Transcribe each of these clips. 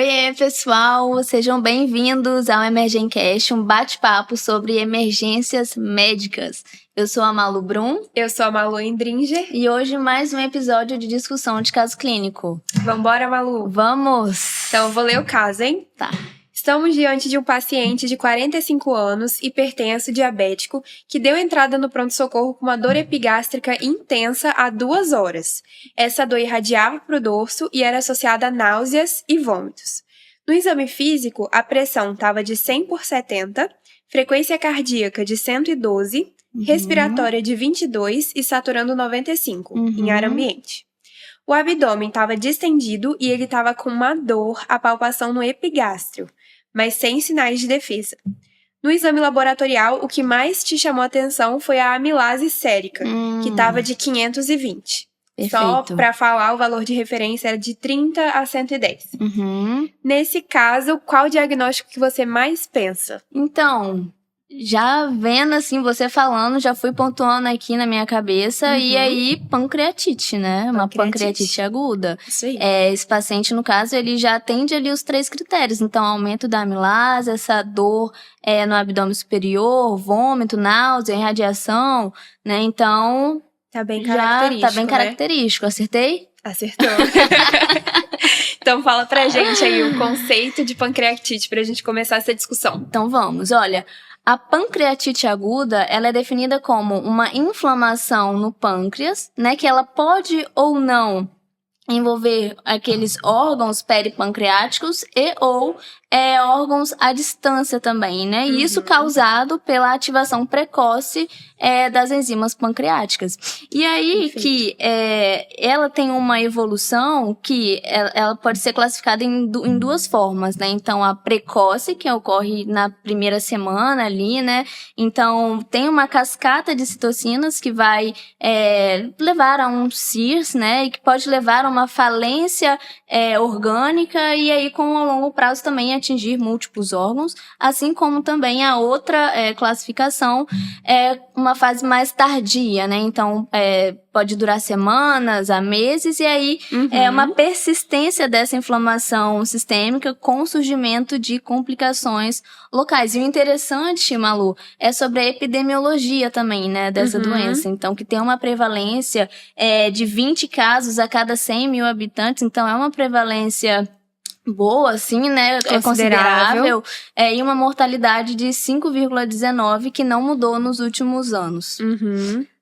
Oiê, pessoal! Sejam bem-vindos ao Emergencast, um bate-papo sobre emergências médicas. Eu sou a Malu Brum. Eu sou a Malu Endringer. E hoje mais um episódio de discussão de caso clínico. Vambora, Malu? Vamos! Então, eu vou ler o caso, hein? Tá. Estamos diante de um paciente de 45 anos, hipertenso, diabético, que deu entrada no pronto-socorro com uma dor epigástrica intensa há 2 horas. Essa dor irradiava para o dorso e era associada a náuseas e vômitos. No exame físico, a pressão estava de 100/70, frequência cardíaca de 112, respiratória de 22 e saturando 95, em ar ambiente. O abdômen estava distendido e ele estava com uma dor, a palpação no epigástrio, mas sem sinais de defesa. No exame laboratorial, o que mais te chamou a atenção foi a amilase sérica, que estava de 520. Perfeito. Só para falar, o valor de referência era de 30 a 110. Nesse caso, qual o diagnóstico que você mais pensa? Então, já vendo assim, você falando, já fui pontuando aqui na minha cabeça, e aí pancreatite, né? Uma pancreatite aguda. Isso aí. Esse paciente, no caso, ele já atende ali os 3 critérios. Então, aumento da amilase, essa dor no abdômen superior, vômito, náusea, irradiação, né? Então, Tá bem característico, já tá bem característico. Acertei? Acertou. Então fala pra gente aí o conceito de pancreatite pra gente começar essa discussão. Então vamos, olha, a pancreatite aguda, ela é definida como uma inflamação no pâncreas, né, que ela pode ou não envolver aqueles órgãos peripancreáticos e ou órgãos à distância também, né? E isso causado pela ativação precoce das enzimas pancreáticas. E aí que ela tem uma evolução que ela pode ser classificada em 2 formas, né? Então, a precoce, que ocorre na primeira semana ali, né? Então, tem uma cascata de citocinas que vai levar a um CIRS, né? E que pode levar a uma falência orgânica e aí, com a longo prazo, também atingir múltiplos órgãos, assim como também a outra classificação é uma fase mais tardia, né? Então, pode durar semanas a meses, e aí é uma persistência dessa inflamação sistêmica com o surgimento de complicações locais. E o interessante, Malu, é sobre a epidemiologia também, né, dessa doença. Então, que tem uma prevalência de 20 casos a cada 100 mil habitantes, então é uma prevalência boa, assim, né? É considerável. E uma mortalidade de 5,19, que não mudou nos últimos anos.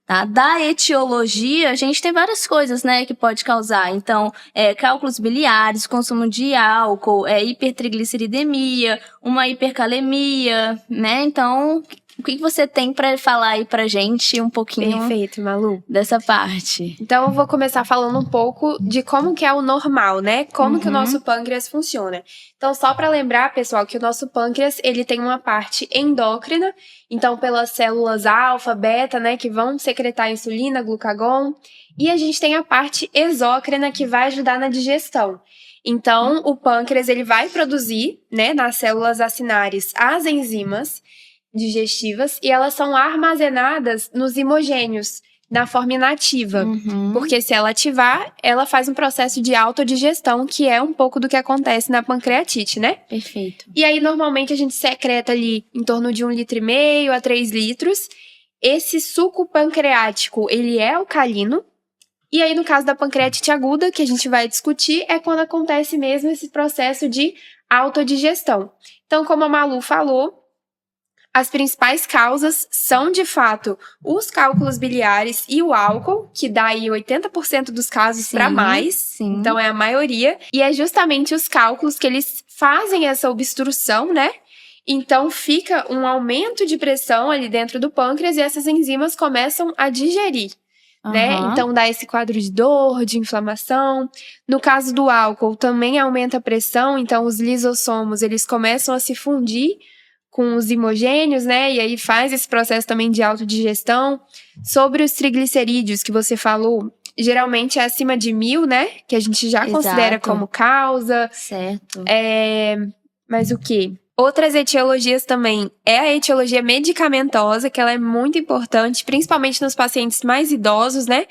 Tá? Da etiologia, a gente tem várias coisas, né, que pode causar. Então, cálculos biliares, consumo de álcool, hipertrigliceridemia, uma hipercalemia, né? Então, o que você tem pra falar aí pra gente um pouquinho? Perfeito, Malu. Dessa parte? Então, eu vou começar falando um pouco de como que é o normal, né? Como que o nosso pâncreas funciona. Então, só pra lembrar, pessoal, que o nosso pâncreas, ele tem uma parte endócrina, então pelas células alfa, beta, né, que vão secretar insulina, glucagon, e a gente tem a parte exócrina, que vai ajudar na digestão. Então, o pâncreas, ele vai produzir, né, nas células acinárias, as enzimas digestivas, e elas são armazenadas nos imogênios, na forma inativa. Porque se ela ativar, ela faz um processo de autodigestão, que é um pouco do que acontece na pancreatite, né? Perfeito. E aí, normalmente, a gente secreta ali em torno de 1,5 litro a 3 litros. Esse suco pancreático, ele é alcalino. E aí, no caso da pancreatite aguda, que a gente vai discutir, é quando acontece mesmo esse processo de autodigestão. Então, como a Malu falou, as principais causas são, de fato, os cálculos biliares e o álcool, que dá aí 80% dos casos para mais. Sim. Então, é a maioria. E é justamente os cálculos que eles fazem essa obstrução, né? Então, fica um aumento de pressão ali dentro do pâncreas e essas enzimas começam a digerir, né? Então, dá esse quadro de dor, de inflamação. No caso do álcool, também aumenta a pressão. Então, os lisossomos, eles começam a se fundir com os imogênios, né? E aí faz esse processo também de autodigestão. Sobre os triglicerídeos que você falou, geralmente é acima de 1.000, né? Que a gente já considera como causa. Certo. Mas o quê? Outras etiologias também é a etiologia medicamentosa, que ela é muito importante, principalmente nos pacientes mais idosos, né?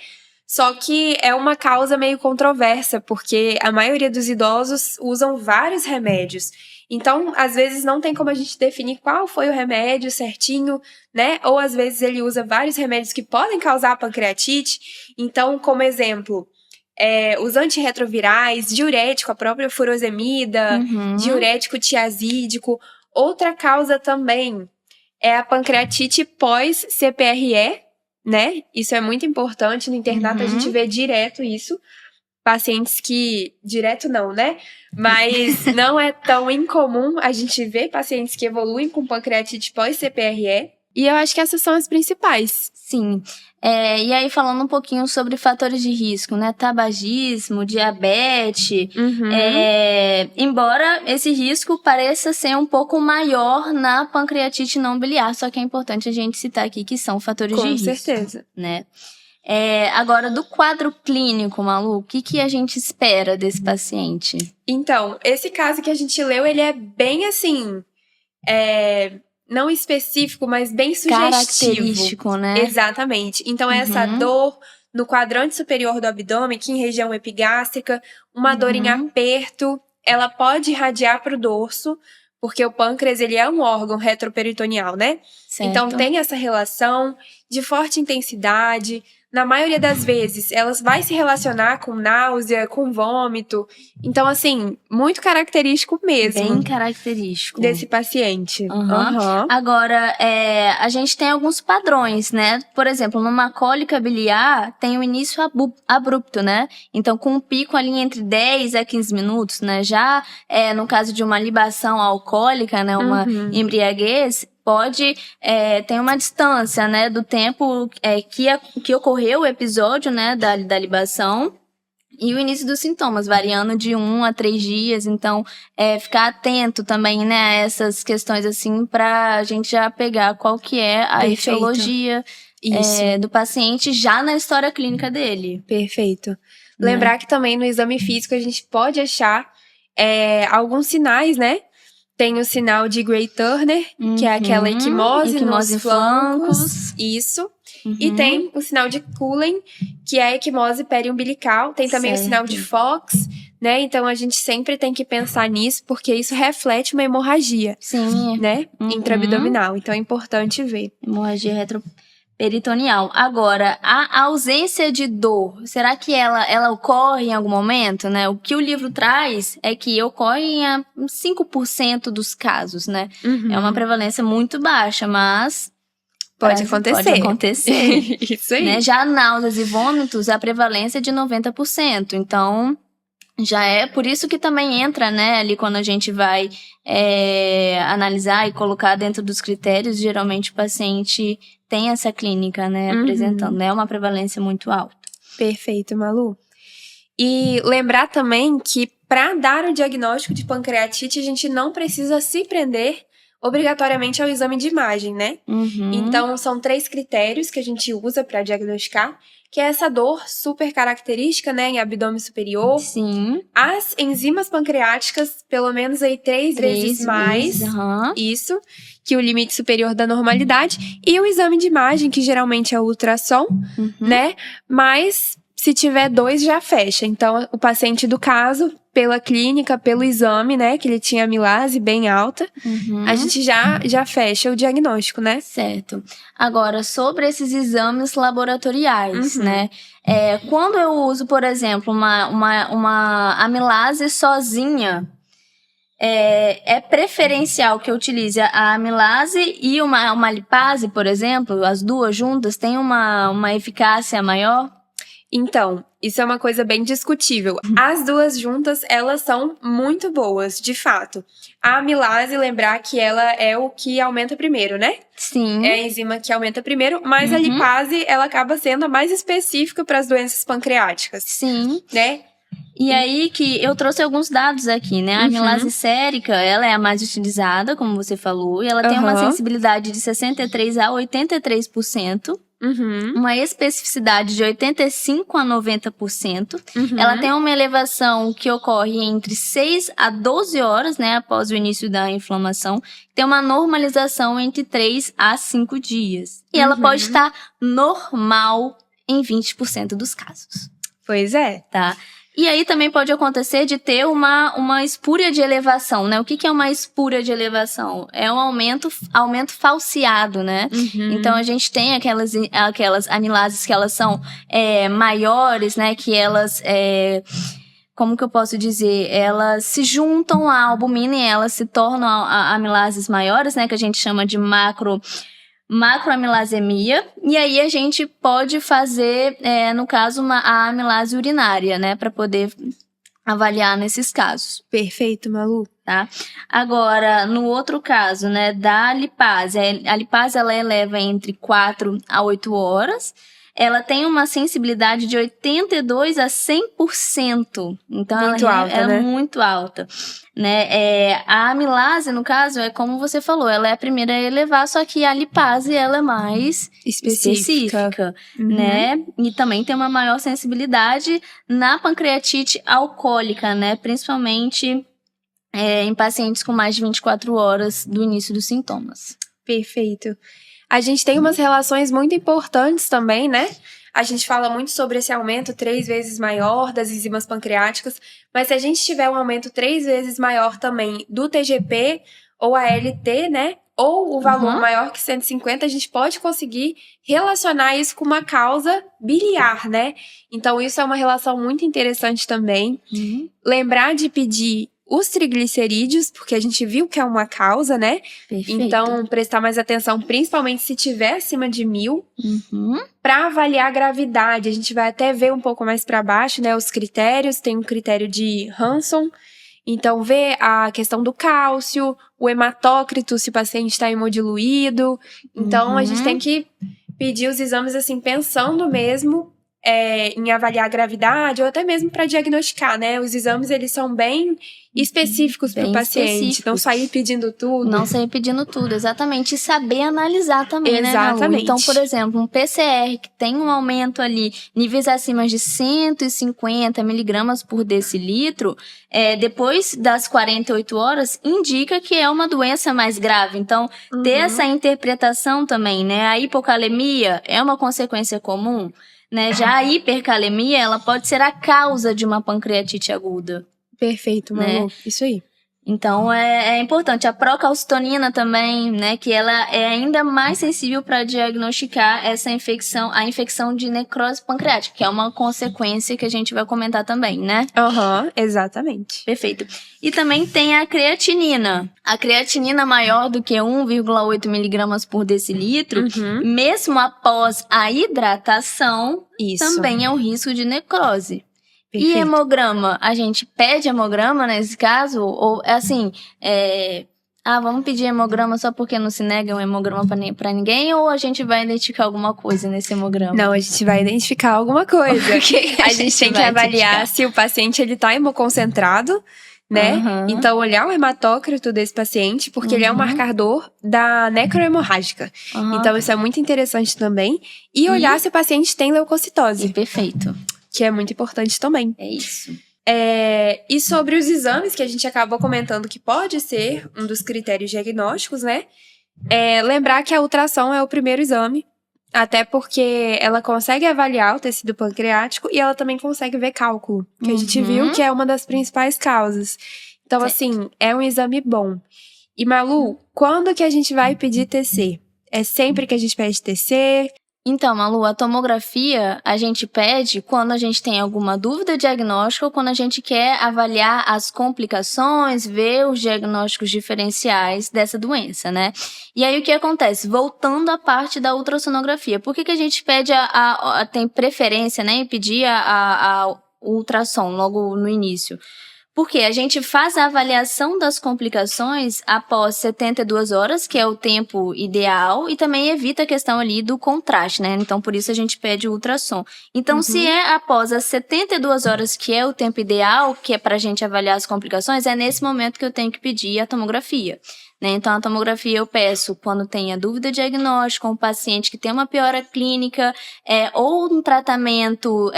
Só que é uma causa meio controversa, porque a maioria dos idosos usam vários remédios. Então, às vezes, não tem como a gente definir qual foi o remédio certinho, né? Ou, às vezes, ele usa vários remédios que podem causar pancreatite. Então, como exemplo, os antirretrovirais, diurético, a própria furosemida, diurético tiazídico. Outra causa também é a pancreatite pós-CPRE, né? Isso é muito importante. No internato a gente vê direto isso. Pacientes que... Direto não, né? Mas não é tão incomum a gente ver pacientes que evoluem com pancreatite pós-CPRE. E eu acho que essas são as principais. Sim. E aí, falando um pouquinho sobre fatores de risco, né? Tabagismo, diabetes. Embora esse risco pareça ser um pouco maior na pancreatite não biliar, só que é importante a gente citar aqui que são fatores de risco. Com certeza. Né? Agora, do quadro clínico, Malu, o que a gente espera desse paciente? Então, esse caso que a gente leu, ele é bem assim... não específico, mas bem sugestivo. Característico, né? Exatamente. Então, essa dor no quadrante superior do abdômen, aqui em região epigástrica, uma dor em aperto, ela pode irradiar para o dorso, porque o pâncreas, ele é um órgão retroperitoneal, né? Certo. Então, tem essa relação de forte intensidade. Na maioria das vezes, elas vai se relacionar com náusea, com vômito. Então, assim, muito característico mesmo. Bem característico. Desse paciente. Agora, a gente tem alguns padrões, né? Por exemplo, numa cólica biliar, tem o início abrupto, né? Então, com um pico ali entre 10 a 15 minutos, né? Já no caso de uma libação alcoólica, né? Uma embriaguez, tem uma distância, né, do tempo que ocorreu o episódio, né, da libação e o início dos sintomas, variando de 1 a 3 dias. Então, ficar atento também, né, a essas questões, assim, pra gente já pegar qual que é a etiologia do paciente já na história clínica dele. Perfeito. Lembrar que também no exame físico a gente pode achar alguns sinais, né? Tem o sinal de Gray-Turner, que é aquela equimose nos flancos. Isso. E tem o sinal de Cullen, que é a equimose periumbilical. Tem também o sinal de Fox, né? Então, a gente sempre tem que pensar nisso, porque isso reflete uma hemorragia. Sim. Né? Intraabdominal. Então, é importante ver. Hemorragia retroperitoneal. Agora, a ausência de dor, será que ela ocorre em algum momento, né? O que o livro traz é que ocorre em 5% dos casos, né? É uma prevalência muito baixa, mas... Pode acontecer. Pode acontecer. Isso aí. Né? Já náuseas e vômitos, a prevalência é de 90%. Então, já é por isso que também entra, né, ali quando a gente vai analisar e colocar dentro dos critérios, geralmente o paciente tem essa clínica, né, apresentando, né, uma prevalência muito alta. Perfeito, Malu. E lembrar também que para dar o diagnóstico de pancreatite, a gente não precisa se prender obrigatoriamente ao exame de imagem, né? Então, são 3 critérios que a gente usa para diagnosticar, que é essa dor super característica, né, em abdômen superior. Sim. As enzimas pancreáticas, pelo menos aí 3 vezes mais, isso, que o limite superior da normalidade. E o exame de imagem, que geralmente é o ultrassom, né? Mas se tiver 2, já fecha. Então, o paciente do caso, pela clínica, pelo exame, né, que ele tinha amilase bem alta, a gente já fecha o diagnóstico, né? Certo. Agora, sobre esses exames laboratoriais, né? Quando eu uso, por exemplo, uma amilase sozinha, é preferencial que eu utilize a amilase e uma lipase, por exemplo, as duas juntas, têm uma eficácia maior? Então, isso é uma coisa bem discutível. As duas juntas, elas são muito boas, de fato. A amilase, lembrar que ela é o que aumenta primeiro, né? Sim. É a enzima que aumenta primeiro, mas a lipase, ela acaba sendo a mais específica para as doenças pancreáticas. Sim. Né? E aí que eu trouxe alguns dados aqui, né? A amilase sérica, ela é a mais utilizada, como você falou, e ela tem uma sensibilidade de 63% a 83%. Uma especificidade de 85% a 90%. Ela tem uma elevação que ocorre entre 6 a 12 horas, né, após o início da inflamação. Tem uma normalização entre 3 a 5 dias. E ela pode estar normal em 20% dos casos. Pois é. Tá? E aí também pode acontecer de ter uma espúria de elevação, né? O que é uma espúria de elevação? É um aumento falseado, né? Então a gente tem aquelas amilases que elas são maiores, né? Que elas... como que eu posso dizer? Elas se juntam à albumina e elas se tornam amilases maiores, né? Que a gente chama de macroamilasemia, e aí a gente pode fazer, no caso, a amilase urinária, né, para poder avaliar nesses casos. Perfeito, Malu. Tá? Agora, no outro caso, né, da lipase, a lipase ela eleva entre 4 a 8 horas, ela tem uma sensibilidade de 82 a 100%. Então, muito ela alta, né? É muito alta. Né? A amilase, no caso, é como você falou, ela é a primeira a elevar, só que a lipase, ela é mais específica, né? E também tem uma maior sensibilidade na pancreatite alcoólica, né? Principalmente em pacientes com mais de 24 horas do início dos sintomas. Perfeito. A gente tem umas relações muito importantes também, né? A gente fala muito sobre esse aumento 3 vezes maior das enzimas pancreáticas, mas se a gente tiver um aumento 3 vezes maior também do TGP ou ALT, né? Ou o valor maior que 150, a gente pode conseguir relacionar isso com uma causa biliar, né? Então, isso é uma relação muito interessante também. Lembrar de pedir os triglicerídeos, porque a gente viu que é uma causa, né? Perfeito. Então, prestar mais atenção, principalmente se tiver acima de 1000. Para avaliar a gravidade, a gente vai até ver um pouco mais para baixo, né? Os critérios, tem um critério de Hanson. Então, ver a questão do cálcio, o hematócrito, se o paciente está hemodiluído. Então, a gente tem que pedir os exames, assim, pensando mesmo em avaliar a gravidade ou até mesmo para diagnosticar, né? Os exames, eles são bem específicos para o paciente. Não sair pedindo tudo. Não sair pedindo tudo, exatamente. E saber analisar também, né, Malu? Exatamente. Então, por exemplo, um PCR que tem um aumento ali, níveis acima de 150 miligramas por decilitro, depois das 48 horas, indica que é uma doença mais grave. Então, ter essa interpretação também, né? A hipocalemia é uma consequência comum, né? Já a hipercalemia, ela pode ser a causa de uma pancreatite aguda. Perfeito, Malu. Né? Isso aí. Então, é importante. A procalcitonina também, né? Que ela é ainda mais sensível para diagnosticar essa infecção, a infecção de necrose pancreática, que é uma consequência que a gente vai comentar também, né? Exatamente. Perfeito. E também tem a creatinina. A creatinina maior do que 1,8 miligramas por decilitro, mesmo após a hidratação, também é um risco de necrose. Perfeito. E hemograma? A gente pede hemograma nesse caso? Ou, assim, vamos pedir hemograma só porque não se nega um hemograma pra ninguém? Ou a gente vai identificar alguma coisa nesse hemograma? Não, a gente vai identificar alguma coisa. A gente tem que avaliar se o paciente ele tá hemoconcentrado, né? Então, olhar o hematócrito desse paciente, porque ele é um marcador da necrohemorrágica. Então, isso é muito interessante também. E olhar se o paciente tem leucocitose. Perfeito. Que é muito importante também. É isso. E sobre os exames, que a gente acabou comentando que pode ser um dos critérios diagnósticos, né? Lembrar que a ultrassom é o primeiro exame, até porque ela consegue avaliar o tecido pancreático e ela também consegue ver cálculo, que a gente viu que é uma das principais causas. Então, assim, é um exame bom. E, Malu, quando que a gente vai pedir TC? É sempre que a gente pede TC? Então, Malu, a tomografia a gente pede quando a gente tem alguma dúvida diagnóstica ou quando a gente quer avaliar as complicações, ver os diagnósticos diferenciais dessa doença, né? E aí o que acontece? Voltando à parte da ultrassonografia, por que a gente pede tem preferência, né, em pedir a ultrassom logo no início? Porque a gente faz a avaliação das complicações após 72 horas, que é o tempo ideal, e também evita a questão ali do contraste, né? Então, por isso a gente pede o ultrassom. Então, se é após as 72 horas, que é o tempo ideal, que é pra gente avaliar as complicações, é nesse momento que eu tenho que pedir a tomografia. Né? Então, a tomografia eu peço quando tem a dúvida diagnóstica, um paciente que tem uma piora clínica, ou um tratamento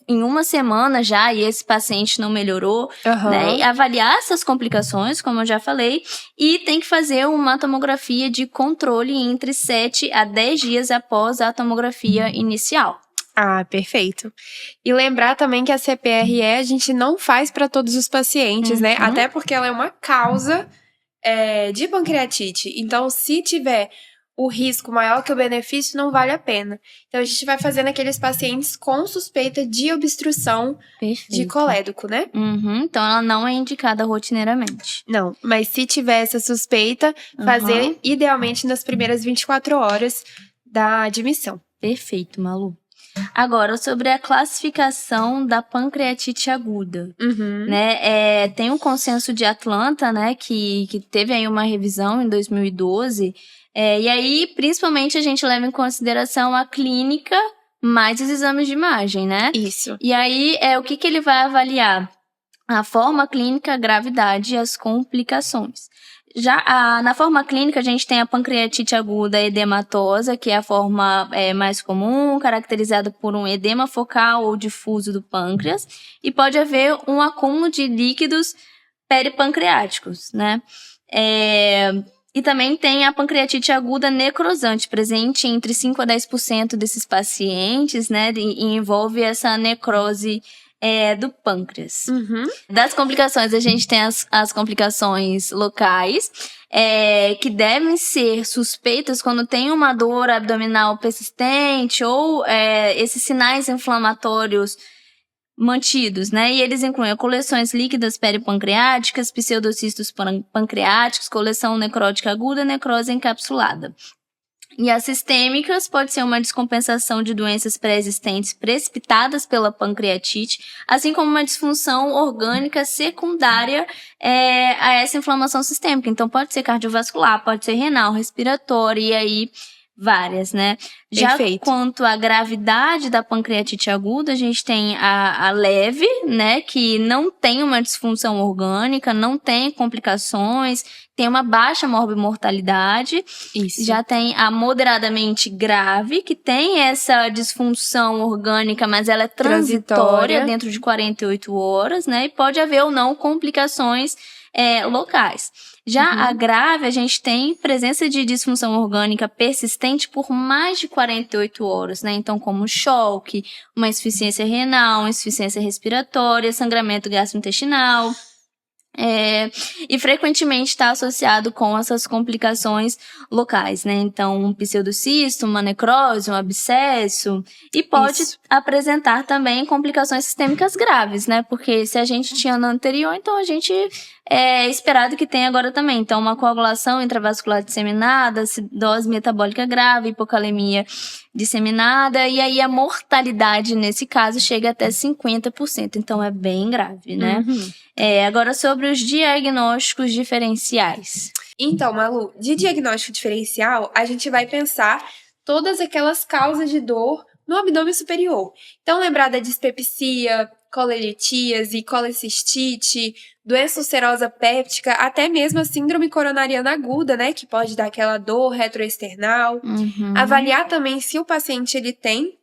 em uma semana já, e esse paciente não melhorou, né? E avaliar essas complicações, como eu já falei, e tem que fazer uma tomografia de controle entre 7 a 10 dias após a tomografia inicial. Ah, perfeito. E lembrar também que a CPRE a gente não faz para todos os pacientes, né? Até porque ela é uma causa de pancreatite. Então, se tiver o risco maior que o benefício, não vale a pena. Então, a gente vai fazendo aqueles pacientes com suspeita de obstrução de colédoco, né? Então, ela não é indicada rotineiramente. Não, mas se tiver essa suspeita, fazer idealmente nas primeiras 24 horas da admissão. Perfeito, Malu. Agora, sobre a classificação da pancreatite aguda, né? Tem um consenso de Atlanta, né, que teve aí uma revisão em 2012, e aí, principalmente, a gente leva em consideração a clínica mais os exames de imagem, né? Isso. E aí, o que ele vai avaliar? A forma clínica, a gravidade e as complicações. Já na forma clínica, a gente tem a pancreatite aguda edematosa, que é a forma mais comum, caracterizada por um edema focal ou difuso do pâncreas, e pode haver um acúmulo de líquidos peripancreáticos, né? E também tem a pancreatite aguda necrosante, presente entre 5 a 10% desses pacientes, né? E envolve essa necrose do pâncreas. Das complicações, a gente tem as complicações locais, que devem ser suspeitas quando tem uma dor abdominal persistente ou esses sinais inflamatórios mantidos, né? E eles incluem coleções líquidas peripancreáticas, pseudocistos pancreáticos, coleção necrótica aguda, necrose encapsulada. E as sistêmicas pode ser uma descompensação de doenças pré-existentes precipitadas pela pancreatite, assim como uma disfunção orgânica secundária a essa inflamação sistêmica. Então, pode ser cardiovascular, pode ser renal, respiratória e aí várias, né? Já quanto à gravidade da pancreatite aguda, a gente tem a leve, né? Que não tem uma disfunção orgânica, não tem complicações, tem uma baixa morbimortalidade. Isso. Já tem a moderadamente grave, que tem essa disfunção orgânica, mas ela é transitória dentro de 48 horas, né? E pode haver ou não complicações locais. Já a grave, a gente tem presença de disfunção orgânica persistente por mais de 48 horas, né? Então, como choque, uma insuficiência renal, insuficiência respiratória, sangramento gastrointestinal. E frequentemente está associado com essas complicações locais, né? Então, um pseudocisto, uma necrose, um abscesso, e pode apresentar também complicações sistêmicas graves, né? Porque se a gente tinha no anterior, então a gente é esperado que tenha agora também. Então, uma coagulação intravascular disseminada, acidose metabólica grave, hipocalemia disseminada, e aí a mortalidade nesse caso chega até 50%, então é bem grave, né? Agora sobre os diagnósticos diferenciais. Então, Malu, de diagnóstico diferencial, a gente vai pensar todas aquelas causas de dor no abdômen superior. Então, lembrar da dispepsia, colelitíase, colecistite, doença ulcerosa péptica, até mesmo a síndrome coronariana aguda, né, que pode dar aquela dor retroesternal. Avaliar também se o paciente ele tem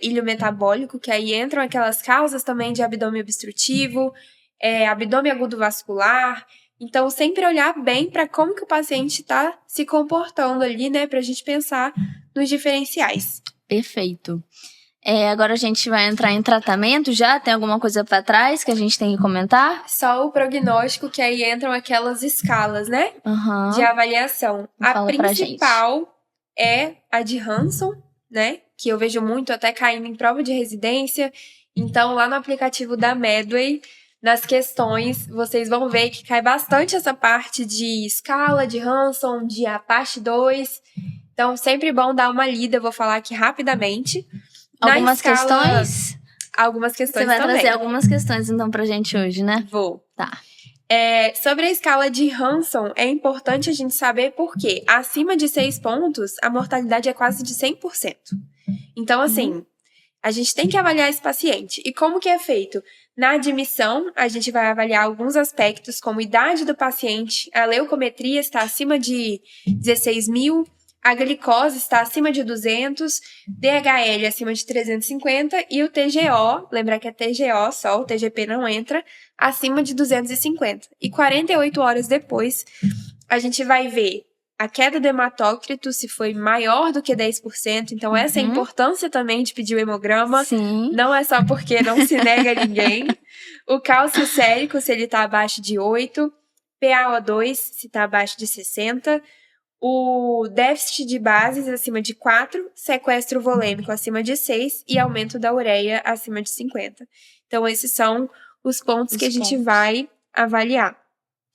ilho metabólico, que aí entram aquelas causas também de abdômen obstrutivo, abdômen agudo vascular. Então, sempre olhar bem para como que o paciente está se comportando ali, né, para a gente pensar nos diferenciais. Perfeito. Agora a gente vai entrar em tratamento já? Tem alguma coisa para trás que a gente tem que comentar? Só o prognóstico, que aí entram aquelas escalas, né? De avaliação. A principal é a de Hanson, né? Que eu vejo muito até caindo em prova de residência. Então, lá no aplicativo da Medway, nas questões, vocês vão ver que cai bastante essa parte de escala, de Hanson, de Apache 2. Então, sempre bom dar uma lida. Eu vou falar aqui rapidamente. Algumas questões? Algumas questões também. Você vai também. trazer algumas questões, então, pra gente hoje, né? Vou. Tá. Sobre a escala de Hanson, é importante a gente saber por quê. Acima de 6 pontos, a mortalidade é quase de 100%. Então, assim, a gente tem que avaliar esse paciente. E como que é feito? Na admissão, a gente vai avaliar alguns aspectos, como idade do paciente, a leucometria está acima de 16.000, a glicose está acima de 200, DHL acima de 350 e o TGO, lembrar que é TGO só, o TGP não entra, acima de 250. E 48 horas depois, a gente vai ver a queda do hematócrito, se foi maior do que 10%. Então, essa é a importância também de pedir o hemograma. Sim. Não é só porque não se nega a ninguém. O cálcio sérico, se ele tá abaixo de 8. PaO2, se tá abaixo de 60. O déficit de bases acima de 4. Sequestro volêmico acima de 6. E aumento da ureia acima de 50. Então, esses são os pontos que a gente vai avaliar.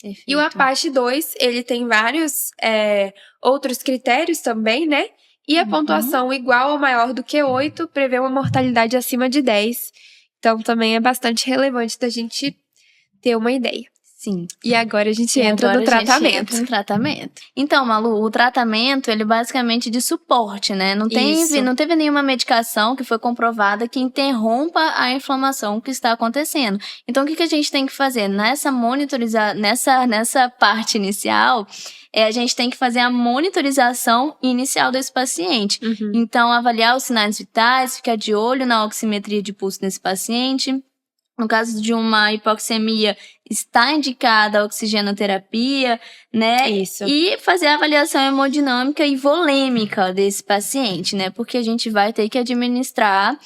Perfeito. E o APACHE 2, ele tem vários outros critérios também, né? E a pontuação igual ou maior do que 8 prevê uma mortalidade acima de 10. Então, também é bastante relevante da gente ter uma ideia. Sim. E agora a gente entra no tratamento. Então, Malu, o tratamento, ele é basicamente de suporte, né? Não teve nenhuma medicação que foi comprovada que interrompa a inflamação que está acontecendo. Então, o que a gente tem que fazer? Nessa parte inicial, a gente tem que fazer a monitorização inicial desse paciente. Então, avaliar os sinais vitais, ficar de olho na oximetria de pulso desse paciente. No caso de uma hipoxemia, está indicada a oxigenoterapia, né? Isso. E fazer a avaliação hemodinâmica e volêmica desse paciente, né? Porque a gente vai ter que administrar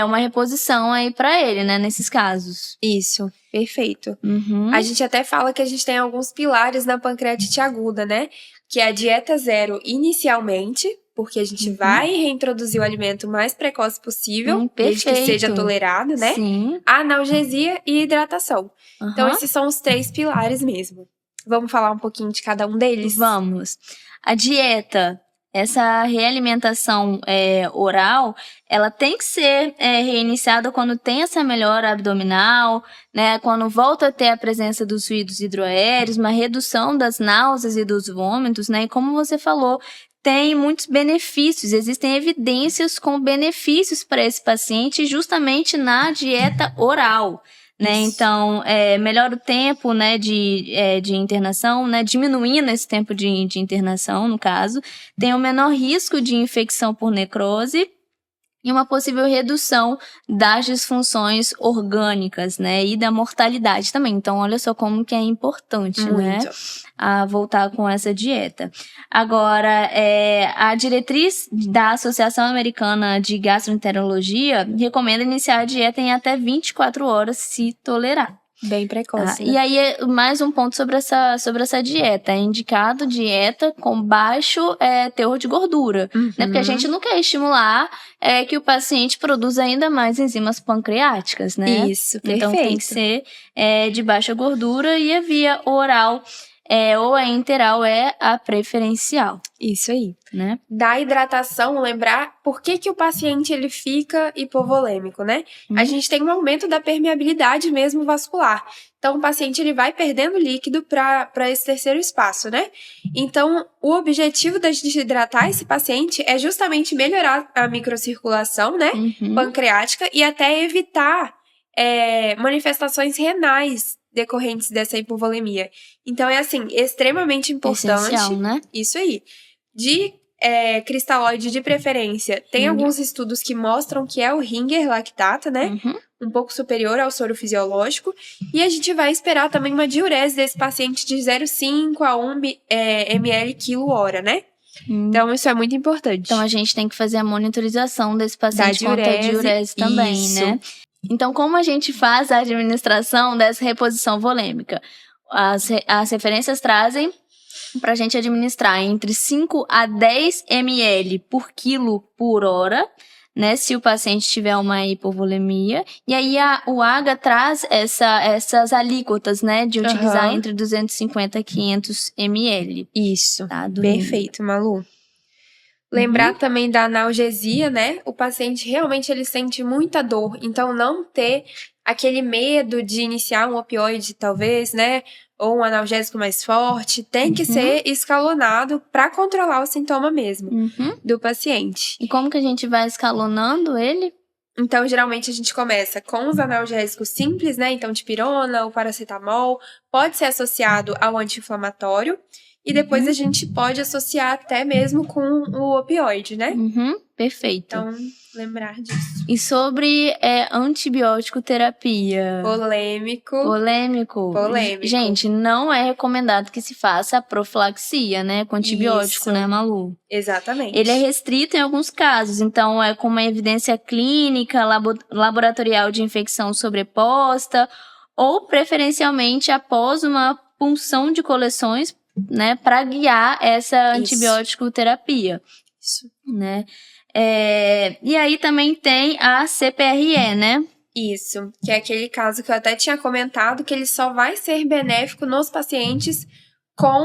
uma reposição aí para ele, né? Nesses casos. Isso, perfeito. A gente até fala que a gente tem alguns pilares na pancreatite aguda, né? Que é a dieta zero inicialmente, porque a gente vai reintroduzir o alimento o mais precoce possível, desde que seja tolerado, né? Sim. A analgesia e hidratação. Então, esses são os 3 pilares mesmo. Vamos falar um pouquinho de cada um deles? Vamos. A dieta, essa realimentação oral, ela tem que ser reiniciada quando tem essa melhora abdominal, né? Quando volta a ter a presença dos fluidos hidroaéreos, uma redução das náuseas e dos vômitos, né? E como você falou, tem muitos benefícios, existem evidências com benefícios para esse paciente justamente na dieta oral, né? Então, melhora o tempo, né, de internação, né, diminuindo esse tempo de internação, no caso, tem o menor risco de infecção por necrose e uma possível redução das disfunções orgânicas, né, e da mortalidade também. Então, olha só como que é importante, né, a voltar com essa dieta. Agora, a diretriz da Associação Americana de Gastroenterologia recomenda iniciar a dieta em até 24 horas, se tolerar. Bem precoce, né? E aí, mais um ponto sobre essa dieta. É indicado dieta com baixo teor de gordura, né? Porque a gente não quer estimular que o paciente produza ainda mais enzimas pancreáticas, né? Isso, perfeito. Então, tem que ser de baixa gordura e a via oral ou a interal é a preferencial. Isso aí. Né? Da hidratação, lembrar por que o paciente ele fica hipovolêmico, né? A gente tem um aumento da permeabilidade mesmo vascular. Então, o paciente ele vai perdendo líquido para esse terceiro espaço, né? Então, o objetivo da gente hidratar esse paciente é justamente melhorar a microcirculação, né? Pancreática e até evitar manifestações renais decorrentes dessa hipovolemia. Então, é assim, extremamente importante. Essencial, né? Isso aí. De cristalóide de preferência, tem alguns estudos que mostram que é o Ringer lactata, né? Um pouco superior ao soro fisiológico. E a gente vai esperar também uma diurese desse paciente de 0,5 a 1 ml quilo hora, né? Então, isso é muito importante. Então, a gente tem que fazer a monitorização desse paciente quanto a diurese também, né? Então, como a gente faz a administração dessa reposição volêmica? As referências trazem para a gente administrar entre 5 a 10 ml por quilo por hora, né? Se o paciente tiver uma hipovolemia. E aí, o AGA traz essas alíquotas, né? De utilizar entre 250 a 500 ml. Isso. Tá? Perfeito, Malu. Lembrar também da analgesia, né? O paciente realmente ele sente muita dor, então não ter aquele medo de iniciar um opioide, talvez, né? Ou um analgésico mais forte, tem que ser escalonado para controlar o sintoma mesmo do paciente. E como que a gente vai escalonando ele? Então, geralmente, a gente começa com os analgésicos simples, né? Então, dipirona, o paracetamol, pode ser associado ao anti-inflamatório. E depois a gente pode associar até mesmo com o opioide, né? Perfeito. Então, lembrar disso. E sobre antibiótico terapia? Polêmico. Gente, não é recomendado que se faça a profilaxia, né? Com antibiótico, Isso. né, Malu? Exatamente. Ele é restrito em alguns casos, então é com uma evidência clínica, laboratorial de infecção sobreposta, ou preferencialmente após uma punção de coleções, né, para guiar essa antibiótico terapia. Isso. Né? E aí também tem a CPRE, né? Isso, que é aquele caso que eu até tinha comentado, que ele só vai ser benéfico nos pacientes com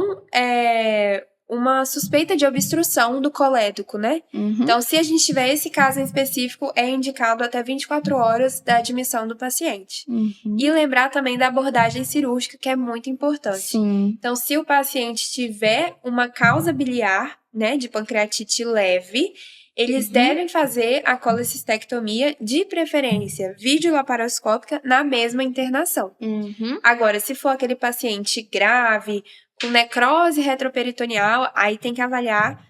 uma suspeita de obstrução do colédoco, né? Uhum. Então, se a gente tiver esse caso em específico, é indicado até 24 horas da admissão do paciente. Uhum. E lembrar também da abordagem cirúrgica, que é muito importante. Sim. Então, se o paciente tiver uma causa biliar, né, de pancreatite leve, eles devem fazer a colecistectomia, de preferência videolaparoscópica, na mesma internação. Uhum. Agora, se for aquele paciente grave, com necrose retroperitoneal, aí tem que avaliar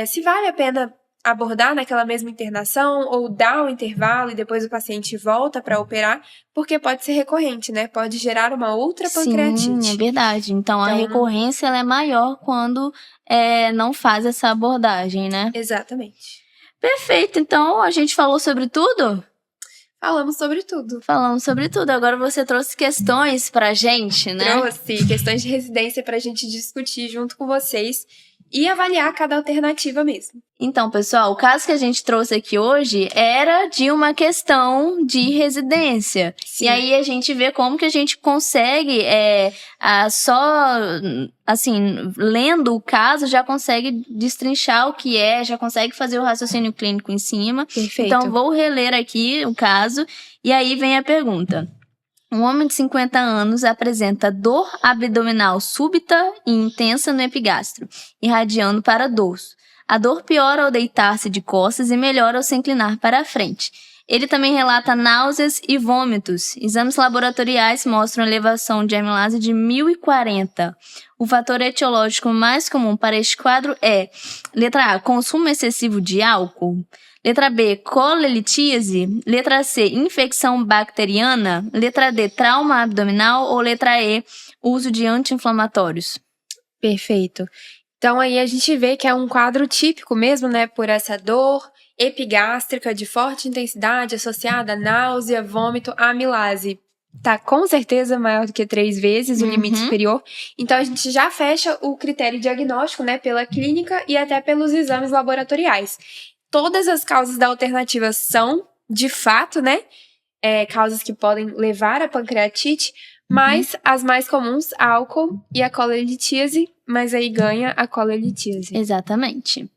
se vale a pena abordar naquela mesma internação ou dar um intervalo e depois o paciente volta para operar, porque pode ser recorrente, né? Pode gerar uma outra pancreatite. Sim, é verdade. Então a recorrência ela é maior quando não faz essa abordagem, né? Exatamente. Perfeito. Então a gente falou sobre tudo? Falamos sobre tudo. Falamos sobre tudo. Agora você trouxe questões pra gente, né? Trouxe questões de residência pra gente discutir junto com vocês e avaliar cada alternativa mesmo. Então, pessoal, o caso que a gente trouxe aqui hoje era de uma questão de residência. Sim. E aí a gente vê como que a gente consegue, só, assim, lendo o caso, já consegue destrinchar o que já consegue fazer o raciocínio clínico em cima. Perfeito. Então, vou reler aqui o caso, e aí vem a pergunta. Um homem de 50 anos apresenta dor abdominal súbita e intensa no epigastro, irradiando para dorso. A dor piora ao deitar-se de costas e melhora ao se inclinar para a frente. Ele também relata náuseas e vômitos. Exames laboratoriais mostram elevação de amilase de 1040. O fator etiológico mais comum para este quadro é: letra A, consumo excessivo de álcool. Letra B, colelitíase. Letra C, infecção bacteriana. Letra D, trauma abdominal. Ou letra E, uso de anti-inflamatórios. Perfeito. Então aí a gente vê que é um quadro típico mesmo, né? Por essa dor epigástrica de forte intensidade associada a náusea, vômito, a amilase. Tá com certeza maior do que 3 vezes o limite superior. Então a gente já fecha o critério diagnóstico, né? Pela clínica e até pelos exames laboratoriais. Todas as causas da alternativa são, de fato, né, causas que podem levar à pancreatite, mas as mais comuns, álcool e a colelitíase, mas aí ganha a colelitíase. Exatamente.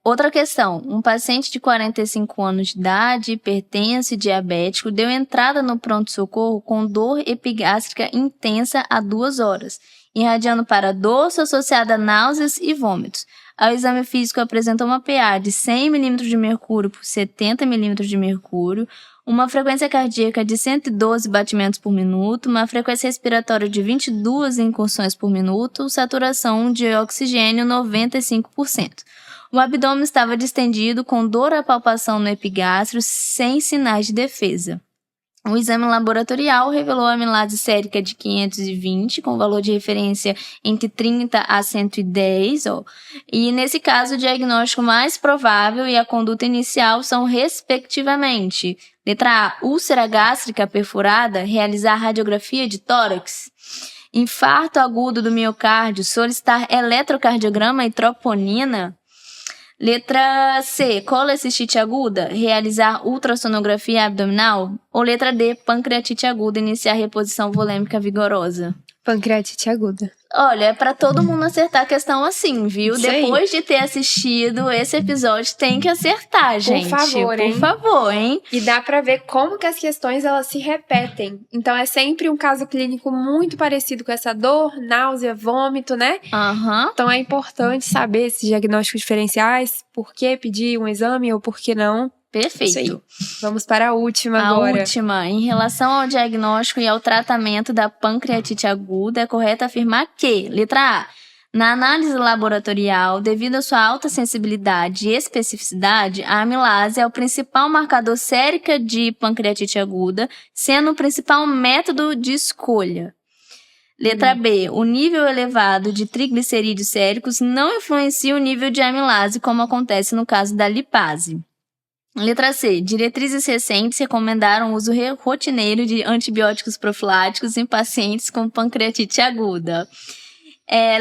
Outra questão, um paciente de 45 anos de idade, hipertenso e diabético, deu entrada no pronto-socorro com dor epigástrica intensa há 2 horas, irradiando para dorso associada a náuseas e vômitos. Ao exame físico apresentou uma PA de 100 mm de mercúrio por 70 mm de mercúrio, uma frequência cardíaca de 112 batimentos por minuto, uma frequência respiratória de 22 incursões por minuto, saturação de oxigênio 95%. O abdômen estava distendido, com dor à palpação no epigastro, sem sinais de defesa. O exame laboratorial revelou a amilase sérica de 520, com valor de referência entre 30 a 110. E, nesse caso, o diagnóstico mais provável e a conduta inicial são, respectivamente: letra A, úlcera gástrica perfurada, realizar radiografia de tórax. Infarto agudo do miocárdio, solicitar eletrocardiograma e troponina. Letra C, colecistite aguda, realizar ultrassonografia abdominal. Ou letra D, pancreatite aguda, iniciar reposição volêmica vigorosa. Pancreatite aguda. Olha, é pra todo mundo acertar a questão assim, viu? Isso Depois de ter assistido esse episódio, tem que acertar, gente. Por favor, hein? Por favor, hein? E dá pra ver como que as questões, elas se repetem. Então, é sempre um caso clínico muito parecido com essa dor, náusea, vômito, né? Então, é importante saber esses diagnósticos diferenciais, por que pedir um exame ou por que não. Perfeito. Isso aí. Vamos para a última agora. A última. Em relação ao diagnóstico e ao tratamento da pancreatite aguda, é correto afirmar que, letra A, Na análise laboratorial, devido à sua alta sensibilidade e especificidade, a amilase é o principal marcador sérica de pancreatite aguda, sendo o principal método de escolha. Letra B. O nível elevado de triglicerídeos séricos não influencia o nível de amilase, como acontece no caso da lipase. Letra C. Diretrizes recentes recomendaram o uso rotineiro de antibióticos profiláticos em pacientes com pancreatite aguda.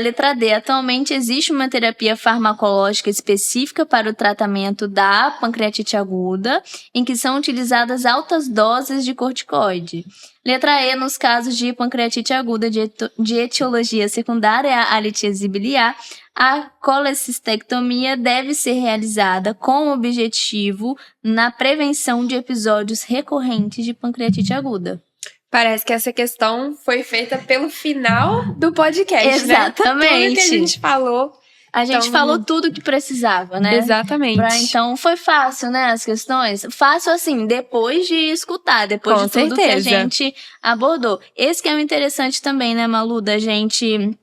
Letra D. Atualmente existe uma terapia farmacológica específica para o tratamento da pancreatite aguda, em que são utilizadas altas doses de corticoide. Letra E. Nos casos de pancreatite aguda de etiologia secundária à litíase biliar, a colecistectomia deve ser realizada com o objetivo na prevenção de episódios recorrentes de pancreatite aguda. Parece que essa questão foi feita pelo final do podcast, Exatamente. Né? Tudo que a gente falou. A gente falou tudo o que precisava, né? Exatamente. Então, foi fácil, né, as questões? Fácil, assim, depois de escutar, depois Com de tudo certeza. que a gente abordou. Esse que é o interessante também, né, Malu, da gente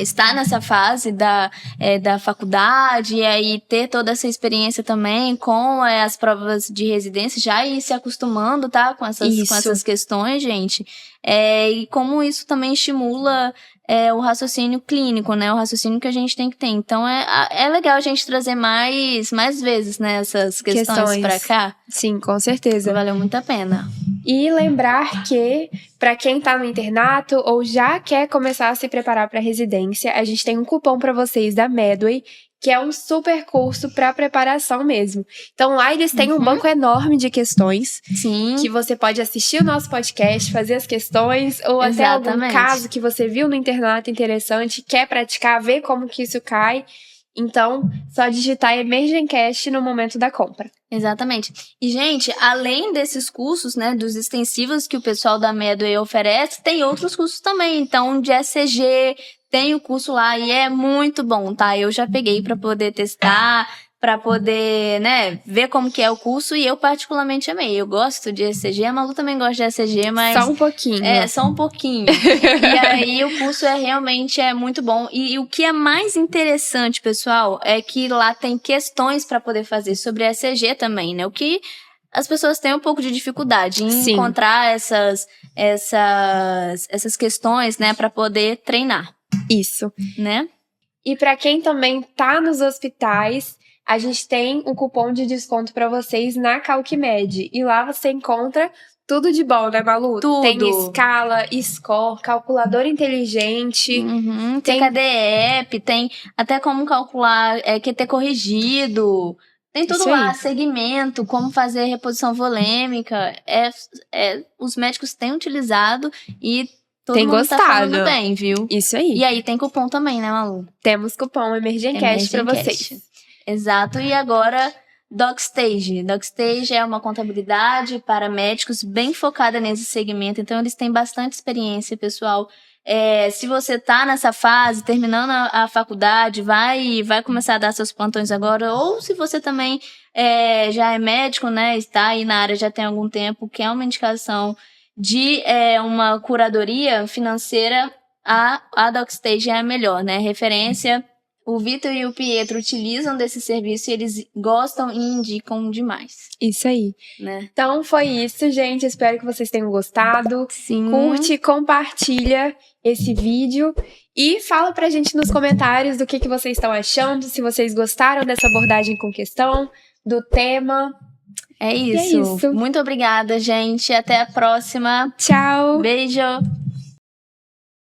estar nessa fase da faculdade e aí ter toda essa experiência também com as provas de residência, já ir se acostumando, tá, com essas questões, gente. E como isso também estimula o raciocínio clínico, né, o raciocínio que a gente tem que ter. Então, é legal a gente trazer mais vezes, né, essas questões pra cá. Sim, com certeza. Valeu muito a pena. E lembrar que, para quem tá no internato ou já quer começar a se preparar para residência, a gente tem um cupom para vocês da Medway, que é um super curso para preparação mesmo. Então lá eles têm um banco enorme de questões. Sim. Que você pode assistir o nosso podcast, fazer as questões, ou até algum caso que você viu no internato interessante, quer praticar, ver como que isso cai. Então, só digitar Emergencast no momento da compra. Exatamente. E, gente, além desses cursos, né, dos extensivos que o pessoal da Medway oferece, tem outros cursos também. Então, de ECG, tem o curso lá e é muito bom, tá? Eu já peguei pra poder testar, pra poder, né, ver como que é o curso e eu particularmente amei. Eu gosto de ECG, a Malu também gosta de ECG, mas... Só um pouquinho. Só um pouquinho. E aí o curso realmente muito bom. E o que é mais interessante, pessoal, é que lá tem questões pra poder fazer sobre ECG também, né? O que as pessoas têm um pouco de dificuldade em encontrar essas questões, né, pra poder treinar. Isso. Né? E pra quem também tá nos hospitais, a gente tem um cupom de desconto pra vocês na CalcMed. E lá você encontra tudo de bom, né, Malu? Tudo. Tem escala, score, calculador inteligente. Tem KDE, tem até como calcular QT corrigido. Tem tudo lá, segmento, como fazer reposição volêmica. Os médicos têm utilizado e todo mundo gostado. Tá falando bem, viu? Isso aí. E aí tem cupom também, né, Malu? Temos cupom Emergencast pra vocês. Exato. E agora, DocStage. DocStage é uma contabilidade para médicos bem focada nesse segmento. Então, eles têm bastante experiência, pessoal. Se você tá nessa fase, terminando a faculdade, vai começar a dar seus plantões agora. Ou se você também já é médico, né, está aí na área já tem algum tempo, quer uma indicação de uma curadoria financeira, a DocStage é a melhor, né? Referência, o Vitor e o Pietro utilizam desse serviço e eles gostam e indicam demais. Isso aí. Né? Então foi isso, gente. Espero que vocês tenham gostado. Sim. Curte, compartilha esse vídeo e fala pra gente nos comentários do que vocês estão achando, se vocês gostaram dessa abordagem com questão, do tema. É isso. Muito obrigada, gente. Até a próxima. Tchau. Beijo.